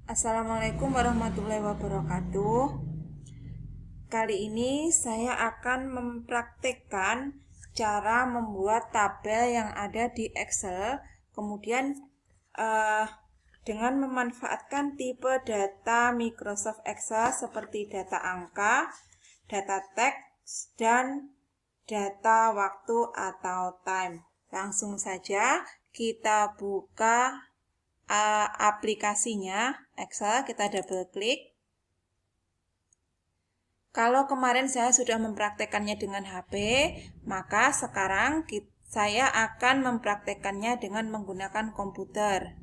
Assalamualaikum warahmatullahi wabarakatuh. Kali ini saya akan mempraktekkan cara membuat tabel yang ada di Excel. Kemudian dengan memanfaatkan tipe data Microsoft Excel seperti data angka, data teks, dan data waktu atau time. Langsung saja kita buka aplikasinya Excel, kita double klik. Kalau kemarin saya sudah mempraktekannya dengan HP, maka sekarang saya akan mempraktekannya dengan menggunakan komputer.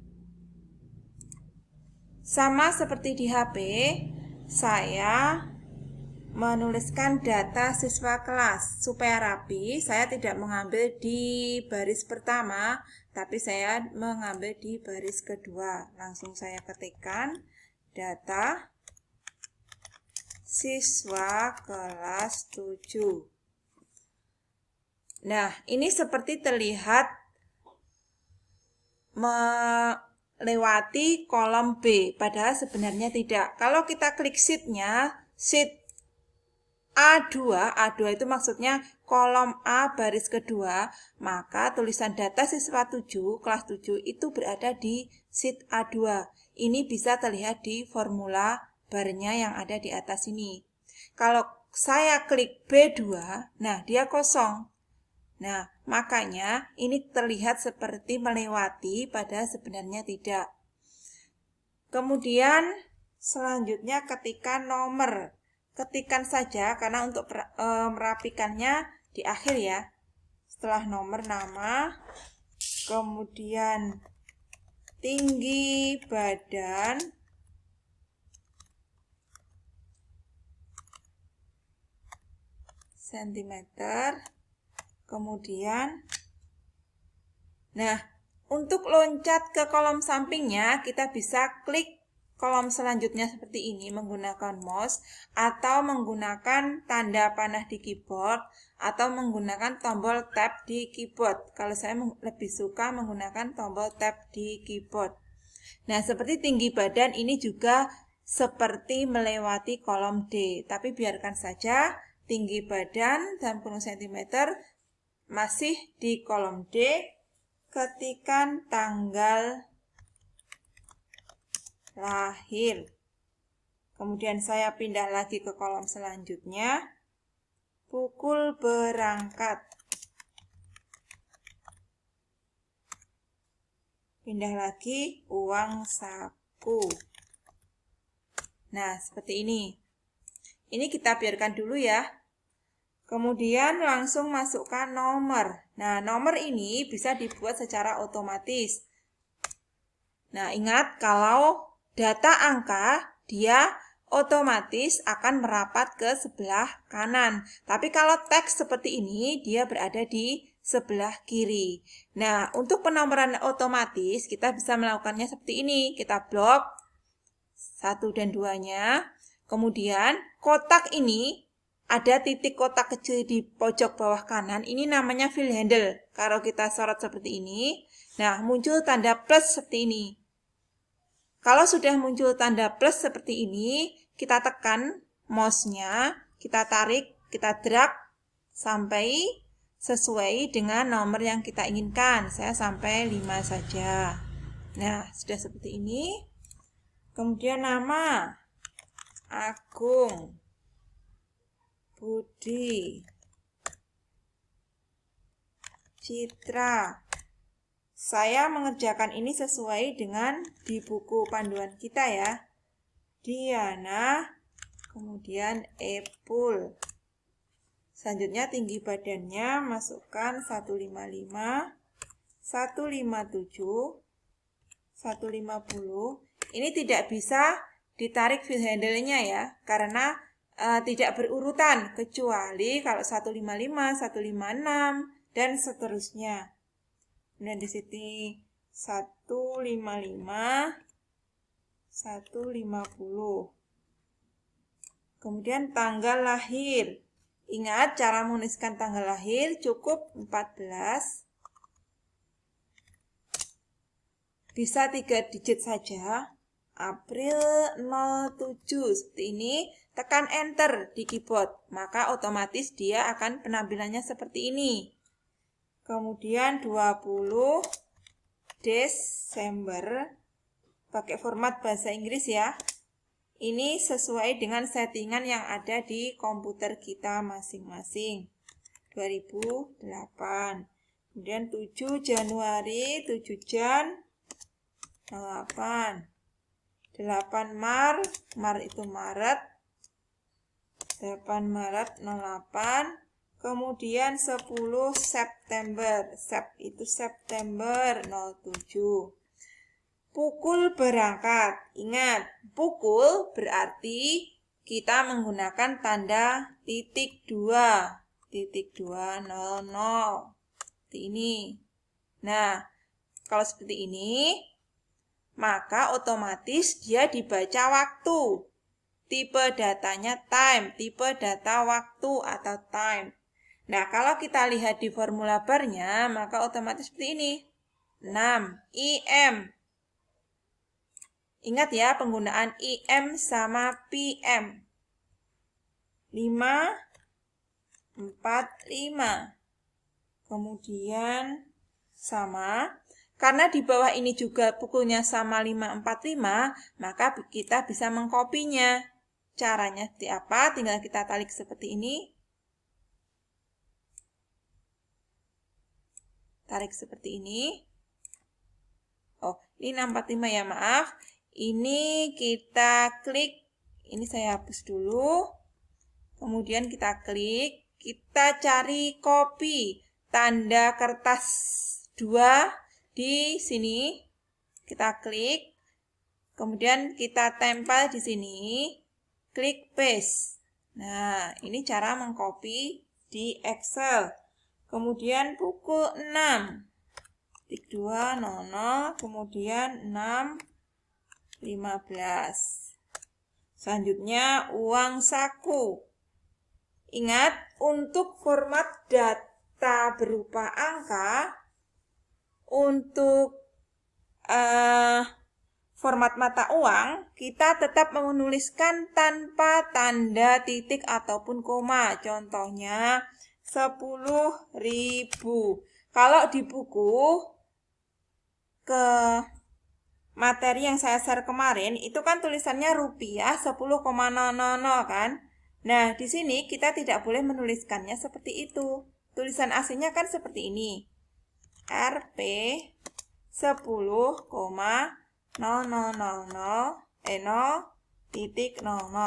Sama seperti di HP, saya menuliskan data siswa kelas supaya rapi. Saya tidak mengambil di baris pertama, tapi saya mengambil di baris kedua. Langsung saya ketikkan data siswa kelas 7. Nah, ini seperti terlihat melewati kolom B, padahal sebenarnya tidak. Kalau kita klik sheet-nya, sheet A2 itu maksudnya kolom A baris kedua, maka tulisan data siswa 7, kelas 7 itu berada di sheet A2. Ini bisa terlihat di formula barnya yang ada di atas ini. Kalau saya klik B2, nah dia kosong. Nah, makanya ini terlihat seperti melewati, padahal sebenarnya tidak. Kemudian selanjutnya ketikkan nomor. Ketikan saja karena untuk merapikannya di akhir ya. Setelah nomor nama, kemudian tinggi badan, sentimeter, kemudian untuk loncat ke kolom sampingnya kita bisa klik kolom selanjutnya seperti ini menggunakan mouse atau menggunakan tanda panah di keyboard atau menggunakan tombol tab di keyboard. Kalau saya lebih suka menggunakan tombol tab di keyboard. Nah, seperti tinggi badan ini juga seperti melewati kolom D, tapi biarkan saja tinggi badan dalam kurung sentimeter masih di kolom D. Ketikan tanggal lahir. Kemudian saya pindah lagi ke kolom selanjutnya. Pukul berangkat. Pindah lagi uang saku. Nah, seperti ini. Ini kita biarkan dulu ya. Kemudian langsung masukkan nomor. Nah, nomor ini bisa dibuat secara otomatis. Nah, ingat kalau data angka dia otomatis akan merapat ke sebelah kanan. Tapi kalau teks seperti ini dia berada di sebelah kiri. Nah, untuk penomoran otomatis kita bisa melakukannya seperti ini. Kita blok 1 dan 2-nya. Kemudian kotak ini ada titik kotak kecil di pojok bawah kanan, ini namanya fill handle. Kalau kita sorot seperti ini, nah muncul tanda plus seperti ini. Kalau sudah muncul tanda plus seperti ini, kita tekan mouse-nya, kita tarik, kita drag sampai sesuai dengan nomor yang kita inginkan. Saya sampai 5 saja. Nah, sudah seperti ini. Kemudian nama, Agung, Budi, Citra. Saya mengerjakan ini sesuai dengan di buku panduan kita ya. Diana, kemudian Epul. Selanjutnya tinggi badannya masukkan 155, 157, 150. Ini tidak bisa ditarik fill handle-nya ya, karena tidak berurutan, kecuali kalau 155, 156, dan seterusnya. Dan di sini 155, 150. Kemudian tanggal lahir. Ingat cara menuliskan tanggal lahir cukup 14. Bisa 3 digit saja. April 07 seperti ini, tekan enter di keyboard, maka otomatis dia akan penampilannya seperti ini. Kemudian 20 Desember, pakai format bahasa Inggris ya. Ini sesuai dengan settingan yang ada di komputer kita masing-masing. 2008. Kemudian 7 Januari, 7 Jan 8. 8 Mar itu Maret. 8 Maret 08. Kemudian 10 September. Sep itu September 07. Pukul berangkat. Ingat, pukul berarti kita menggunakan tanda titik 2. Titik 2, 00. Seperti ini. Nah, kalau seperti ini, maka otomatis dia dibaca waktu. Tipe datanya time, tipe data waktu atau time. Nah, kalau kita lihat di formula barnya, maka otomatis seperti ini. 6, IM. Ingat ya, penggunaan IM sama PM. 5, 4, 5. Kemudian sama. Karena di bawah ini juga pukulnya sama 545, maka kita bisa mengkopinya. Caranya seperti apa? Tinggal kita tarik seperti ini. Tarik seperti ini. Oh, ini 645 ya, maaf. Ini kita klik. Ini saya hapus dulu. Kemudian kita klik. Kita cari copy. Tanda kertas 2. Di sini kita klik, kemudian kita tempel di sini, klik paste. Nah, ini cara mengcopy di Excel. Kemudian pukul 6, titik 2, 00, kemudian 6, 15. Selanjutnya uang saku. Ingat, untuk format data berupa angka, untuk format mata uang, kita tetap menuliskan tanpa tanda titik ataupun koma. Contohnya 10.000. Kalau di buku ke materi yang saya share kemarin, itu kan tulisannya rupiah 10,000 kan. Nah, di sini kita tidak boleh menuliskannya seperti itu. Tulisan aslinya kan seperti ini. Rp 10,0000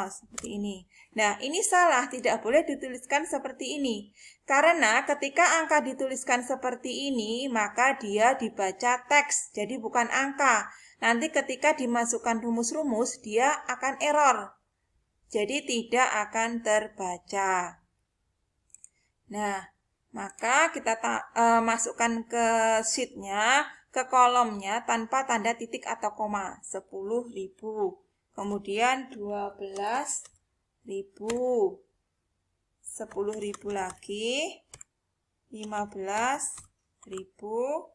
seperti ini. Nah, ini salah, tidak boleh dituliskan seperti ini. Karena ketika angka dituliskan seperti ini, maka dia dibaca teks, jadi bukan angka. Nanti ketika dimasukkan rumus-rumus, dia akan error. Jadi tidak akan terbaca. Nah, maka kita masukkan ke sheet-nya, ke kolomnya tanpa tanda titik atau koma. 10.000. Kemudian 12.000. 10.000 lagi. 15.000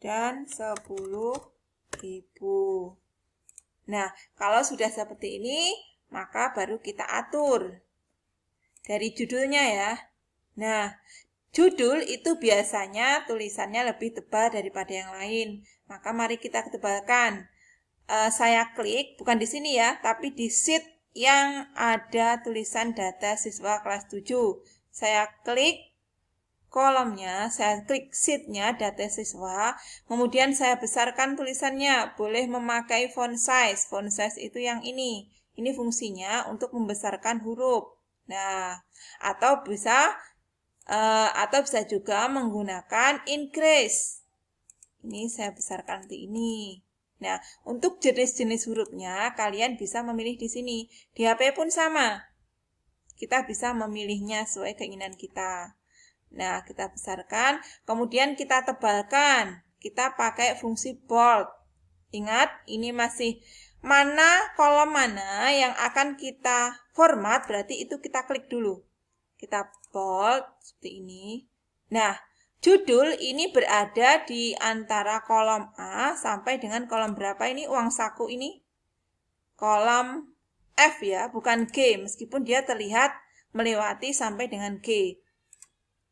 dan 10.000. Nah, kalau sudah seperti ini, maka baru kita atur dari judulnya ya. Nah, judul itu biasanya tulisannya lebih tebal daripada yang lain. Maka mari kita tebalkan. Saya klik, bukan di sini ya, tapi di sheet yang ada tulisan data siswa kelas 7. Saya klik kolomnya, saya klik sheet-nya data siswa, kemudian saya besarkan tulisannya. Boleh memakai font size. Font size itu yang ini. Ini fungsinya untuk membesarkan huruf. Nah, atau bisa juga menggunakan increase. Ini saya besarkan seperti ini. Nah, untuk jenis-jenis hurufnya kalian bisa memilih di sini. Di HP pun sama. Kita bisa memilihnya sesuai keinginan kita. Nah, kita besarkan, kemudian kita tebalkan. Kita pakai fungsi bold. Ingat, ini masih kolom mana yang akan kita format, berarti itu kita klik dulu. Kita bold seperti ini. Nah, judul ini berada di antara kolom A sampai dengan kolom berapa ini? Uang saku ini. kolom F ya, bukan G, meskipun dia terlihat melewati sampai dengan G.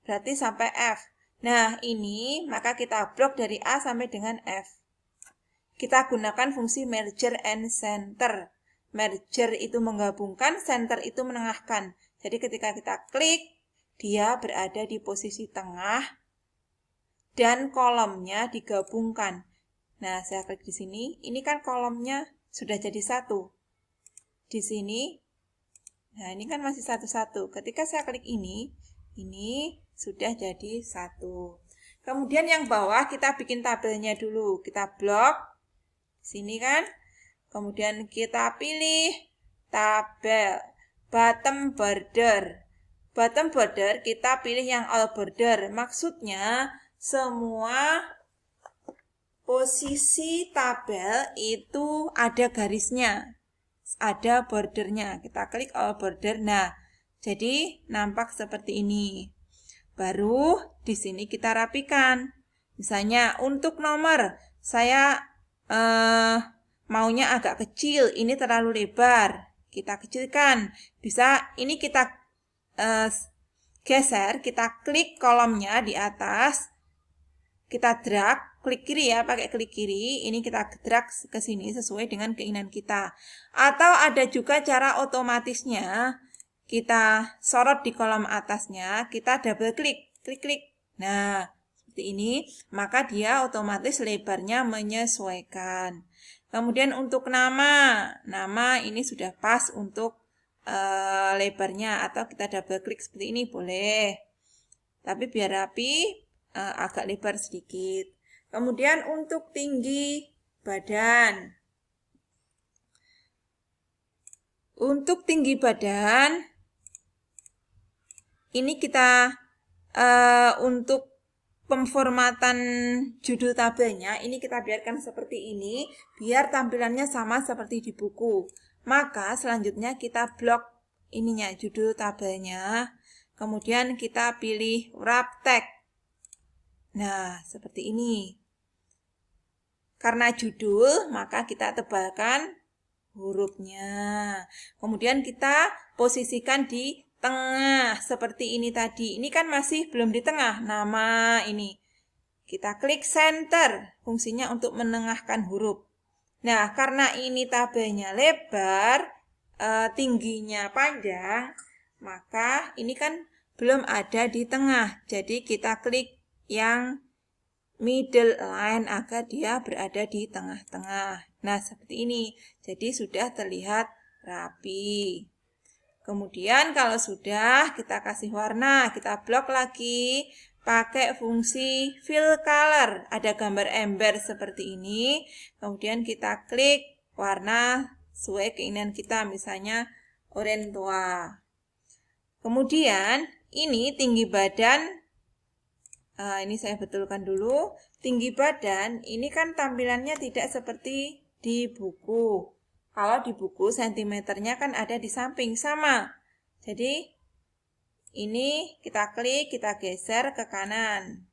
Berarti sampai F. Nah, ini maka kita blok dari A sampai dengan F. Kita gunakan fungsi merger and center. Merger itu menggabungkan, center itu menengahkan. Jadi ketika kita klik, dia berada di posisi tengah dan kolomnya digabungkan. Nah, saya klik di sini. Ini kan kolomnya sudah jadi satu. Di sini, nah ini kan masih satu-satu. Ketika saya klik ini sudah jadi satu. Kemudian yang bawah kita bikin tabelnya dulu. Kita blok. Sini kan. Kemudian kita pilih tabel. Bottom border. Bottom border kita pilih yang all border. Maksudnya semua posisi tabel itu ada garisnya, ada bordernya. Kita klik all border. Nah, jadi nampak seperti ini. Baru di sini kita rapikan. Misalnya untuk nomor, saya maunya agak kecil, ini terlalu lebar. Kita kecilkan. Bisa ini kita geser, kita klik kolomnya di atas. Kita drag, klik kiri ya, pakai klik kiri. Ini kita drag ke sini sesuai dengan keinginan kita. Atau ada juga cara otomatisnya. Kita sorot di kolom atasnya, kita double klik, klik. Nah, seperti ini, maka dia otomatis lebarnya menyesuaikan. Kemudian untuk nama ini sudah pas untuk lebarnya, atau kita double klik seperti ini boleh. Tapi biar rapi, agak lebar sedikit. Kemudian untuk tinggi badan. Untuk tinggi badan, ini kita untuk pemformatan judul tabelnya, ini kita biarkan seperti ini, biar tampilannya sama seperti di buku. Maka selanjutnya kita blok ininya, judul tabelnya. Kemudian kita pilih wrap text. Nah, seperti ini. Karena judul, maka kita tebalkan hurufnya. Kemudian kita posisikan di tengah, seperti ini tadi. Ini kan masih belum di tengah, nama ini. Kita klik center, fungsinya untuk menengahkan huruf. Nah, karena ini tabelnya lebar, tingginya panjang, maka ini kan belum ada di tengah. Jadi kita klik yang middle line agar dia berada di tengah-tengah. Nah, seperti ini. Jadi sudah terlihat rapi. Kemudian kalau sudah, kita kasih warna, kita blok lagi pakai fungsi fill color. Ada gambar ember seperti ini. Kemudian kita klik warna sesuai keinginan kita, misalnya oranye tua. Kemudian ini tinggi badan. Ini saya betulkan dulu. Tinggi badan ini kan tampilannya tidak seperti di buku. Kalau di buku sentimeternya kan ada di samping sama. Jadi ini kita klik, kita geser ke kanan.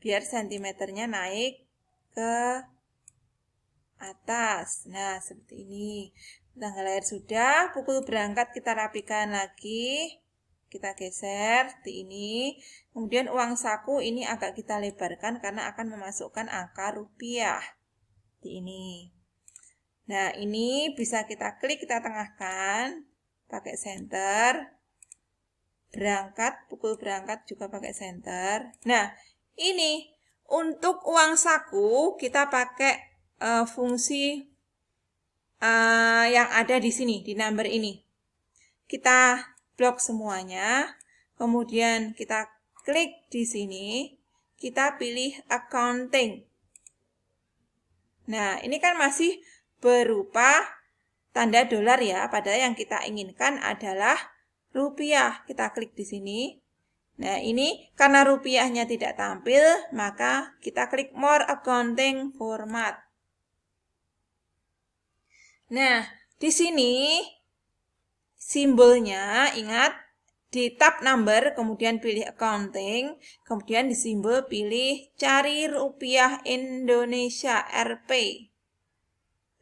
Biar sentimeternya naik ke atas. Nah, seperti ini. Tanggal lahir sudah, buku berangkat kita rapikan lagi. Kita geser seperti ini. Kemudian uang saku ini agak kita lebarkan karena akan memasukkan angka rupiah. Seperti ini. Nah, ini bisa kita klik, kita tengahkan. Pakai center. Berangkat, pukul berangkat juga pakai center. Nah, ini untuk uang saku kita pakai fungsi yang ada di sini, di number ini. Kita blok semuanya, kemudian kita klik di sini, kita pilih accounting. Nah, ini kan masih berupa tanda dolar ya, padahal yang kita inginkan adalah rupiah. Kita klik di sini. Nah, ini karena rupiahnya tidak tampil, maka kita klik more accounting format. Nah, di sini simbolnya ingat di tab number, kemudian pilih accounting, kemudian di simbol pilih cari rupiah Indonesia Rp.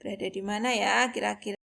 Berada di mana ya kira-kira?